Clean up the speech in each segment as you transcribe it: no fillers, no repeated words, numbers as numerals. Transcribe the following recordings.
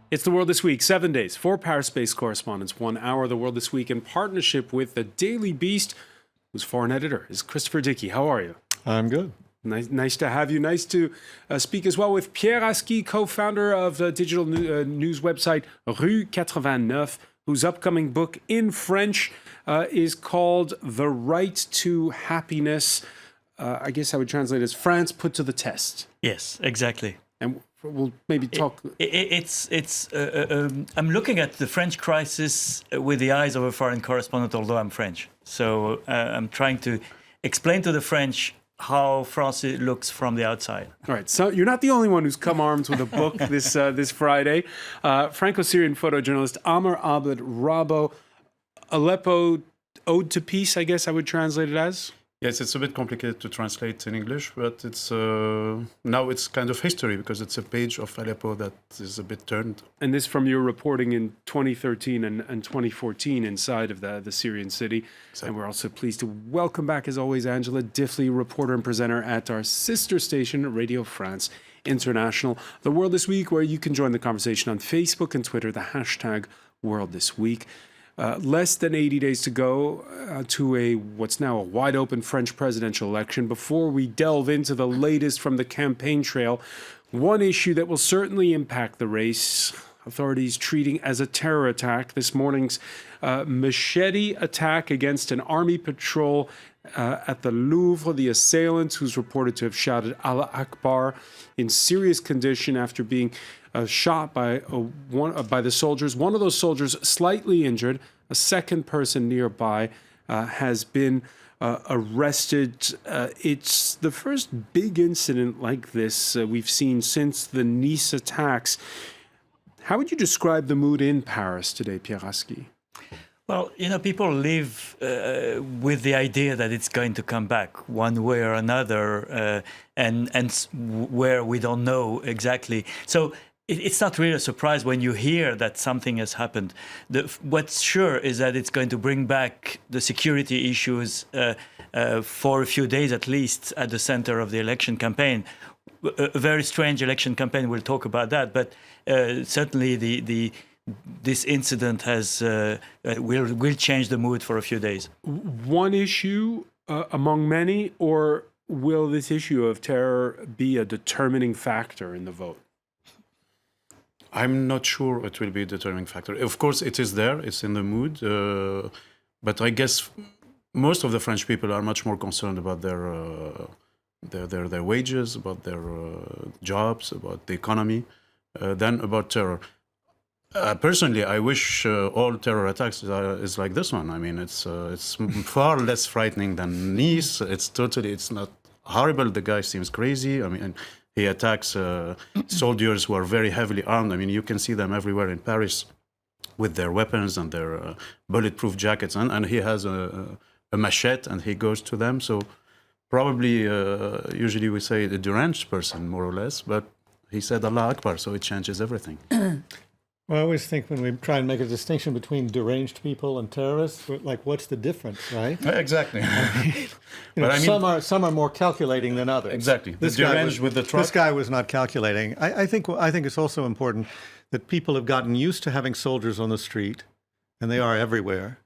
It's The World This Week, 7 days, 4 Paris-based correspondents, 1 hour. The World This Week in partnership with The Daily Beast, whose foreign editor is Christopher Dickey. How are you? I'm good. Nice to have you. Nice to speak as well with Pierre Aski, co-founder of the digital news website Rue 89, whose upcoming book in French is called The Right to Happiness. I guess I would translate as France put to the test. Yes, exactly. And we'll maybe talk. I'm looking at the French crisis with the eyes of a foreign correspondent, although I'm French. So I'm trying to explain to the French how France looks from the outside. All right, so you're not the only one who's come armed with a book this Friday. Franco-Syrian photojournalist Amr Abed Rabo, Aleppo Ode to Peace, I guess I would translate it as. Yes, it's a bit complicated to translate in English, but it's now it's kind of history because it's a page of Aleppo that is a bit turned. And this from your reporting in 2013 and 2014 inside of the Syrian city. Exactly. And we're also pleased to welcome back, as always, Angela Diffley, reporter and presenter at our sister station, Radio France International. The World This Week, where you can join the conversation on Facebook and Twitter, the hashtag World This Week. Less than 80 days to go to what's now a wide-open French presidential election. Before we delve into the latest from the campaign trail, one issue that will certainly impact the race, authorities treating as a terror attack, this morning's machete attack against an army patrol at the Louvre. The assailant, who's reported to have shouted Allah Akbar, in serious condition after being shot by the soldiers. One of those soldiers slightly injured. A second person nearby has been arrested. It's the first big incident like this we've seen since the Nice attacks. How would you describe the mood in Paris today, Pierre Aski? Well, you know, people live with the idea that it's going to come back one way or another, and where we don't know exactly. So it's not really a surprise when you hear that something has happened. What's sure is that it's going to bring back the security issues for a few days at least at the center of the election campaign. A very strange election campaign, we'll talk about that, but certainly this incident will change the mood for a few days. One issue among many, or will this issue of terror be a determining factor in the vote? I'm not sure it will be a determining factor. Of course, it is there. It's in the mood. But I guess most of the French people are much more concerned about their wages, about their jobs, about the economy, than about terror. Personally, I wish all terror attacks is like this one. I mean, it's far less frightening than Nice. It's not horrible. The guy seems crazy. I mean, he attacks soldiers who are very heavily armed. I mean, you can see them everywhere in Paris with their weapons and their bulletproof jackets. And he has a machete and he goes to them. So probably, usually we say the deranged person, more or less. But he said Allah Akbar, so it changes everything. Well, I always think when we try and make a distinction between deranged people and terrorists, like, what's the difference, right? Exactly. Some are more calculating than others. Exactly. This guy was not calculating. I think it's also important that people have gotten used to having soldiers on the street, and they are everywhere.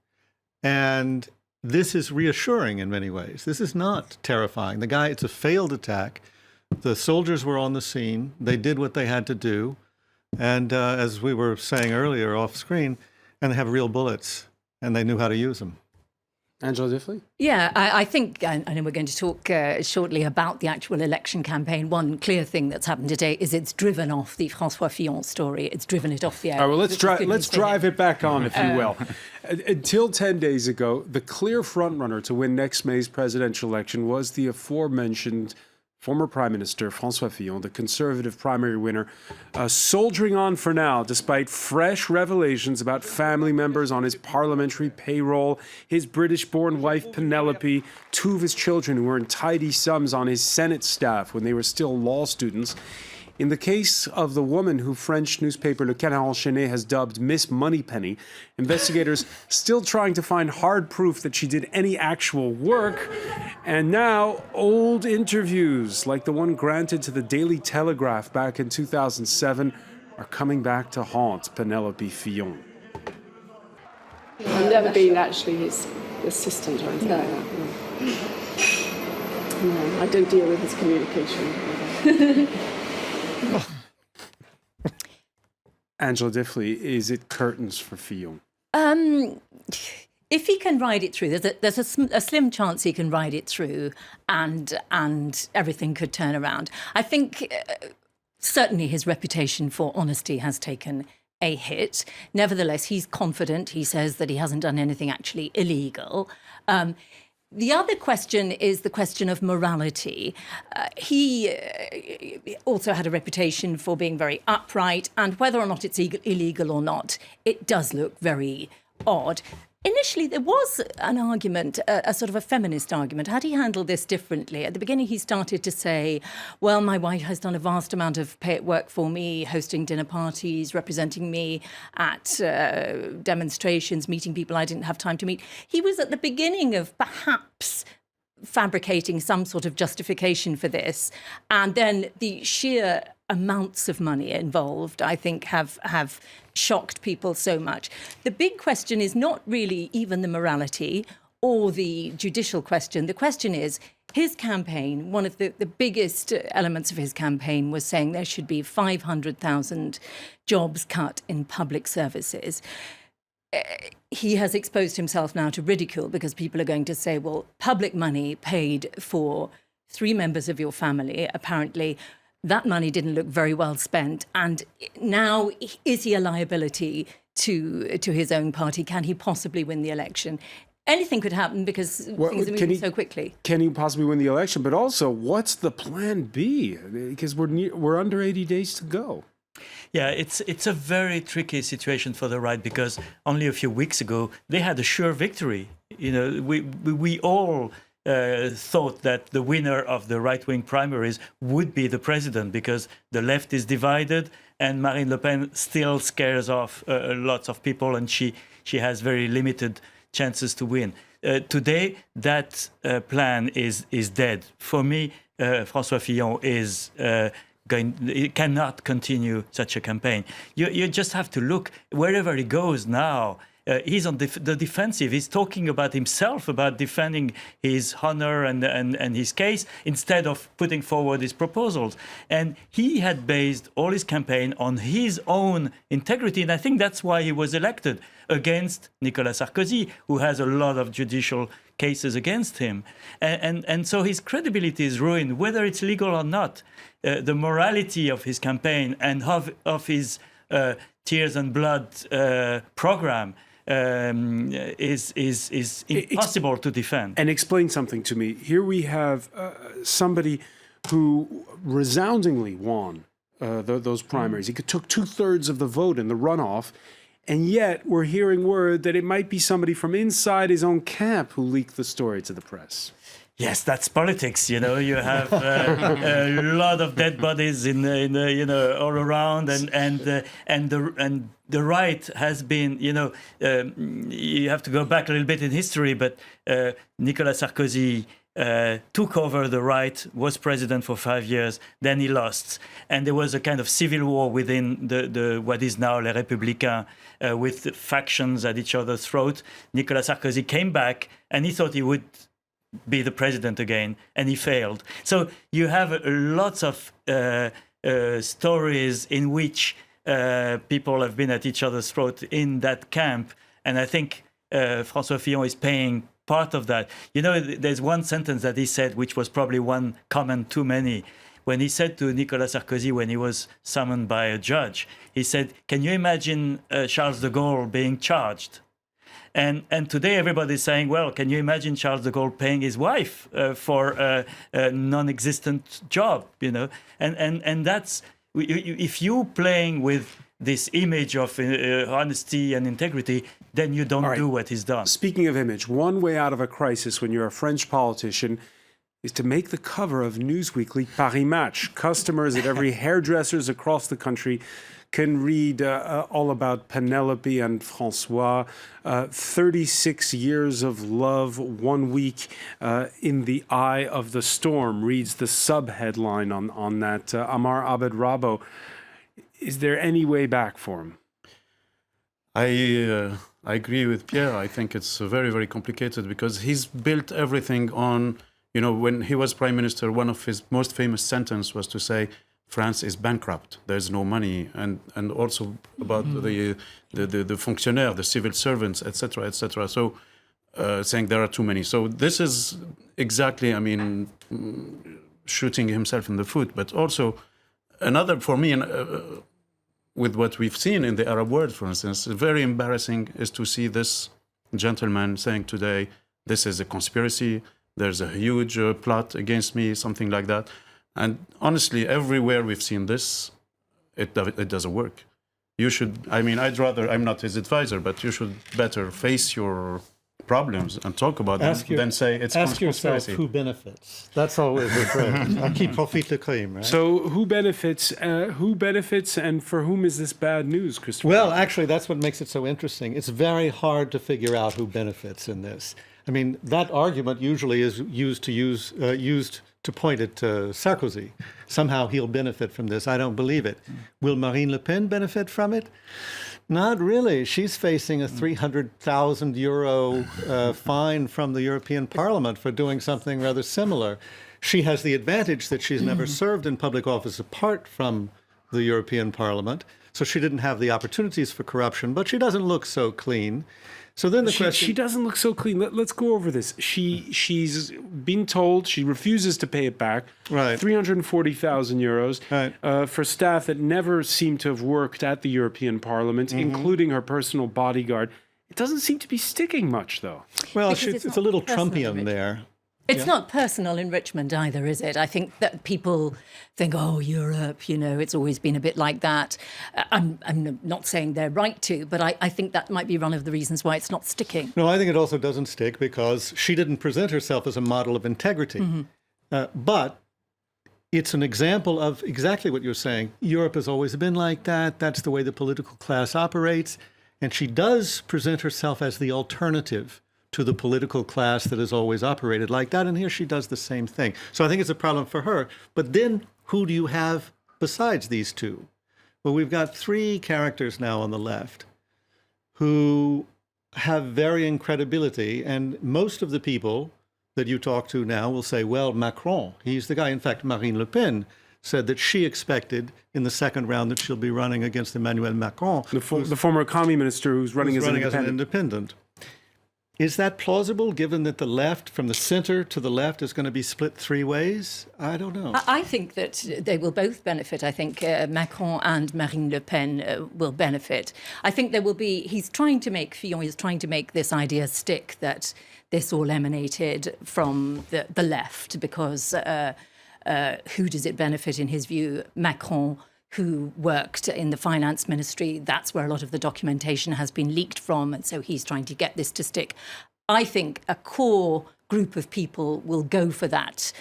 And this is reassuring in many ways. This is not terrifying. It's a failed attack. The soldiers were on the scene. They did what they had to do. And as we were saying earlier off screen, and they have real bullets, and they knew how to use them. Angela Diffley? Yeah, I think, I know we're going to talk shortly about the actual election campaign. One clear thing that's happened today is it's driven off the François Fillon story. It's driven it off the air. All right, well, let's drive it back on, if you will. Until 10 days ago, the clear frontrunner to win next May's presidential election was the aforementioned former Prime Minister François Fillon, the Conservative primary winner, soldiering on for now, despite fresh revelations about family members on his parliamentary payroll, his British-born wife Penelope, 2 of his children who earned tidy sums on his Senate staff when they were still law students. In the case of the woman who French newspaper Le Canard Enchaîné has dubbed Miss Moneypenny, investigators still trying to find hard proof that she did any actual work. And now, old interviews, like the one granted to the Daily Telegraph back in 2007, are coming back to haunt Penelope Fillon. I've never been actually his assistant or anything like that. No, I don't deal with his communication. Angela Diffley, is it curtains for Fillon? If he can ride it through, there's a slim chance he can ride it through, and everything could turn around. I think certainly his reputation for honesty has taken a hit. Nevertheless, he's confident. He says that he hasn't done anything actually illegal. The other question is the question of morality. He also had a reputation for being very upright, and whether or not it's illegal or not, it does look very odd. Initially, there was an argument, a sort of a feminist argument. Had he handled this differently? At the beginning, he started to say, well, my wife has done a vast amount of work for me, hosting dinner parties, representing me at demonstrations, meeting people I didn't have time to meet. He was at the beginning of perhaps fabricating some sort of justification for this. And then the sheer amounts of money involved, I think, have shocked people so much. The big question is not really even the morality or the judicial question. The question is his campaign. One of the biggest elements of his campaign was saying there should be 500,000 jobs cut in public services. He has exposed himself now to ridicule because people are going to say, well, public money paid for 3 members of your family, apparently that money didn't look very well spent. And now, is he a liability to his own party? Can he possibly win the election? Anything could happen because things are moving so quickly. Can he possibly win the election? But also, what's the plan B? Because we're under 80 days to go. Yeah, it's a very tricky situation for the right because only a few weeks ago they had a sure victory. You know, we all thought that the winner of the right-wing primaries would be the president because the left is divided and Marine Le Pen still scares off lots of people and she has very limited chances to win. Today, that plan is dead. For me, François Fillon is it cannot continue such a campaign. You just have to look wherever he goes now. He's on the defensive. He's talking about himself, about defending his honor and his case, instead of putting forward his proposals. And he had based all his campaign on his own integrity. And I think that's why he was elected against Nicolas Sarkozy, who has a lot of judicial cases against him. And so his credibility is ruined, whether it's legal or not. The morality of his campaign and of his Tears and Blood program is impossible to defend. And explain something to me. Here we have somebody who resoundingly won those primaries. He took 2/3 of the vote in the runoff, and yet we're hearing word that it might be somebody from inside his own camp who leaked the story to the press. Yes, that's politics. You know, you have a lot of dead bodies in you know, all around, and the right has been, you know, you have to go back a little bit in history, but Nicolas Sarkozy took over the right, was president for 5 years, then he lost, and there was a kind of civil war within the what is now Les Républicains, with factions at each other's throat. Nicolas Sarkozy came back, and he thought he would be the president again, and he failed. So you have lots of stories in which people have been at each other's throat in that camp, and I think François Fillon is paying part of that. You know, there's one sentence that he said, which was probably one comment too many. When he said to Nicolas Sarkozy, when he was summoned by a judge, he said, "Can you imagine Charles de Gaulle being charged?" And today everybody's saying, well, can you imagine Charles de Gaulle paying his wife for a non-existent job, you know? And that's, if you're playing with this image of honesty and integrity, then you don't do what he's done. Speaking of image, one way out of a crisis when you're a French politician is to make the cover of Newsweekly Paris Match. Customers at every hairdressers across the country can read all about Penelope and François, 36 years of love, 1 week in the eye of the storm, reads the sub-headline on that. Amar Abed Rabo, Is there any way back for him? I agree with Pierre. I think it's very, very complicated because he's built everything on, when he was prime minister, one of his most famous sentences was to say, France is bankrupt. There's no money, and also about the fonctionnaires, the civil servants, etc., etc. So saying there are too many. So this is exactly, shooting himself in the foot. But also another for me, with what we've seen in the Arab world, for instance, very embarrassing is to see this gentleman saying today, "This is a conspiracy. There's a huge plot against me," something like that. And honestly, everywhere we've seen this, it doesn't work. You should, I'm not his advisor, but you should better face your problems and talk about them than say it's ask yourself conspiracy. who benefits. That's always the phrase. Qui profite le crime, right? So who benefits? And for whom is this bad news, Christopher? Well, actually, that's what makes it so interesting. It's very hard to figure out who benefits in this. That argument usually is used to point at Sarkozy. Somehow he'll benefit from this. I don't believe it. Will Marine Le Pen benefit from it? Not really. She's facing a 300,000 euro fine from the European Parliament for doing something rather similar. She has the advantage that she's never served in public office apart from the European Parliament, so she didn't have the opportunities for corruption, but she doesn't look so clean. So then the question... She doesn't look so clean. Let's go over this. She's been told she refuses to pay it back. Right. 340,000 euros Right. For staff that never seem to have worked at the European Parliament, including her personal bodyguard. It doesn't seem to be sticking much, though. Well, Because it's a little personal Trumpian enrichment. there. It's not personal enrichment either, is it? I think that people think, oh, Europe, it's always been a bit like that. I'm not saying they're right to, but I think that might be one of the reasons why it's not sticking. No, I think it also doesn't stick because she didn't present herself as a model of integrity. But it's an example of exactly what you're saying. Europe has always been like that. That's the way the political class operates. And she does present herself as the alternative to the political class that has always operated like that. And here she does the same thing. So I think it's a problem for her. But then who do you have besides these two? Well, we've got three characters now on the left who have varying credibility. And most of the people that you talk to now will say, well, Macron, he's the guy. In fact, Marine Le Pen said that she expected in the second round that she'll be running against Emmanuel Macron. The former economy minister who's running as an independent. Is that plausible, given that the left, from the center to the left, is going to be split three ways? I don't know. I think that they will both benefit. I think Macron and Marine Le Pen will benefit. I think there will be, Fillon is trying to make this idea stick that this all emanated from the left, because who does it benefit in his view? Macron, who worked in the finance ministry. That's where a lot of the documentation has been leaked from. And so he's trying to get this to stick. I think a core group of people will go for that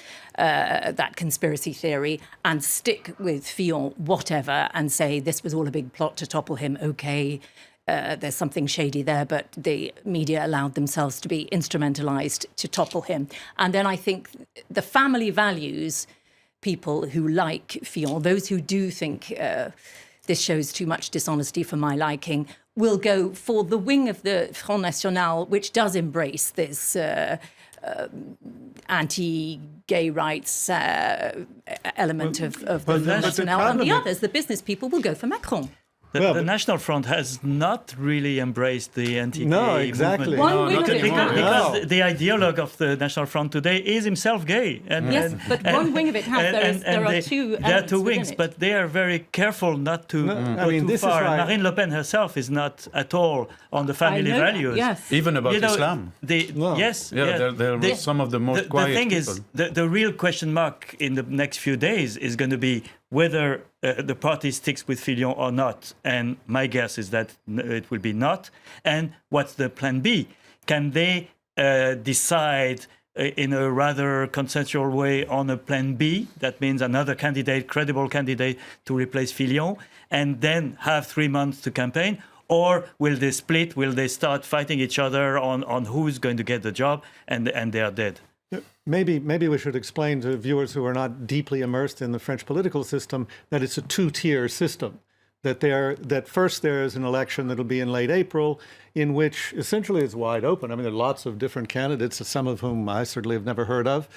conspiracy theory and stick with Fillon, whatever, and say this was all a big plot to topple him. Okay, there's something shady there, but the media allowed themselves to be instrumentalized to topple him. And then I think the family values people who like Fillon, those who do think this shows too much dishonesty for my liking, will go for the wing of the Front National, which does embrace this anti-gay rights element of the National. And the others, the business people, will go for Macron. The National Front has not really embraced the anti-gay movement. One wing of it has. Because the ideologue of the National Front today is himself gay. Yes, but one wing of it has. There are two elements. There are two wings, within it. but they are very careful not to go too this far. is why... Marine Le Pen herself is not at all on the family values. Yes. Even about Islam. Yes. Yeah, they're some of the most quiet The thing people. is, the real question mark in the next few days is going to be whether the party sticks with Fillon or not. And my guess is that it will be not. And what's the plan B? Can they decide in a rather consensual way on a plan B? That means another candidate, credible candidate, to replace Fillon, and then have 3 months to campaign? Or will they split? Will they start fighting each other on who's going to get the job, and they are dead? Maybe we should explain to viewers who are not deeply immersed in the French political system that it's a two-tier system. that first there is an election that'll be in late April, in which essentially it's wide open. I mean, there are lots of different candidates, some of whom I certainly have never heard of,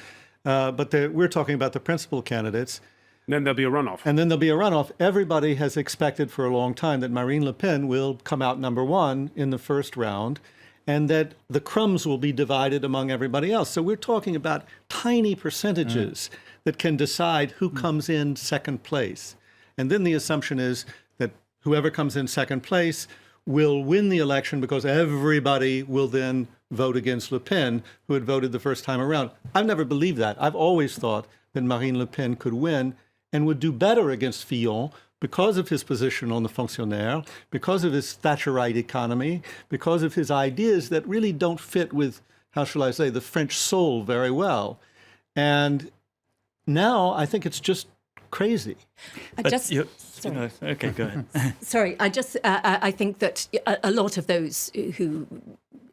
but we're talking about the principal candidates. Then there'll be a runoff. And then there'll be a runoff. Everybody has expected for a long time that Marine Le Pen will come out number one in the first round, and that the crumbs will be divided among everybody else. So we're talking about tiny percentages that can decide who comes in second place. And then the assumption is that whoever comes in second place will win the election because everybody will then vote against Le Pen, who had voted the first time around. I've never believed that. I've always thought that Marine Le Pen could win and would do better against Fillon because of his position on the fonctionnaire, because of his Thatcherite economy, because of his ideas that really don't fit with, how shall I say, the French soul very well. And now I think it's just crazy. Okay, go ahead. Sorry, I think that a lot of those who,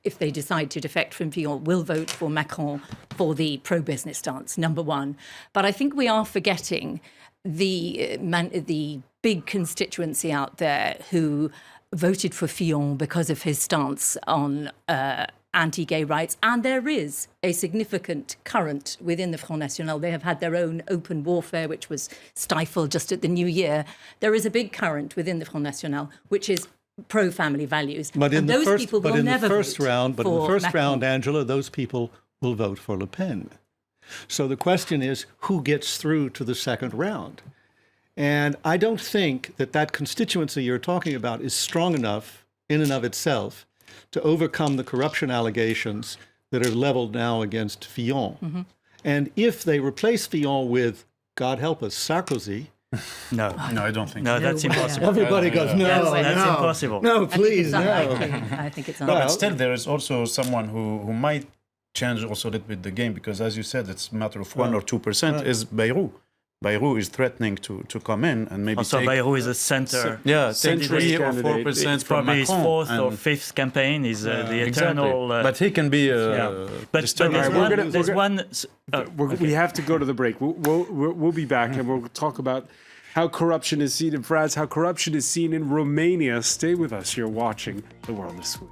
if they decide to defect from Fillon, will vote for Macron for the pro-business stance, number one. But I think we are forgetting the big constituency out there who voted for Fillon because of his stance on anti-gay rights. And there is a significant current within the Front National. They have had their own open warfare, which was stifled just at the new year. There is a big current within the Front National, which is pro-family values. But in the first Macron. round, Angela, those people will vote for Le Pen. So the question is, who gets through to the second round? And I don't think that constituency you're talking about is strong enough in and of itself to overcome the corruption allegations that are leveled now against Fillon. Mm-hmm. And if they replace Fillon with, God help us, Sarkozy. No, I don't think no, that's impossible. Everybody goes, no, that's impossible. No, please, no. I think it's No, unlikely. but still, there is also someone who might change also a little bit the game, because as you said, it's a matter of 1 or 2%, is Bayrou. Bayrou is threatening to come in and maybe Also, Bayrou is a center. take centrist 3 or candidate. 4% It's from probably his Macron. fourth or and- fifth campaign. Is the Exactly. eternal. But he can be But disturbing. there's All right, one. There's one. We have to go to the break. We'll be back and we'll talk about how corruption is seen in France, how corruption is seen in Romania. Stay with us. You're watching The World This Week.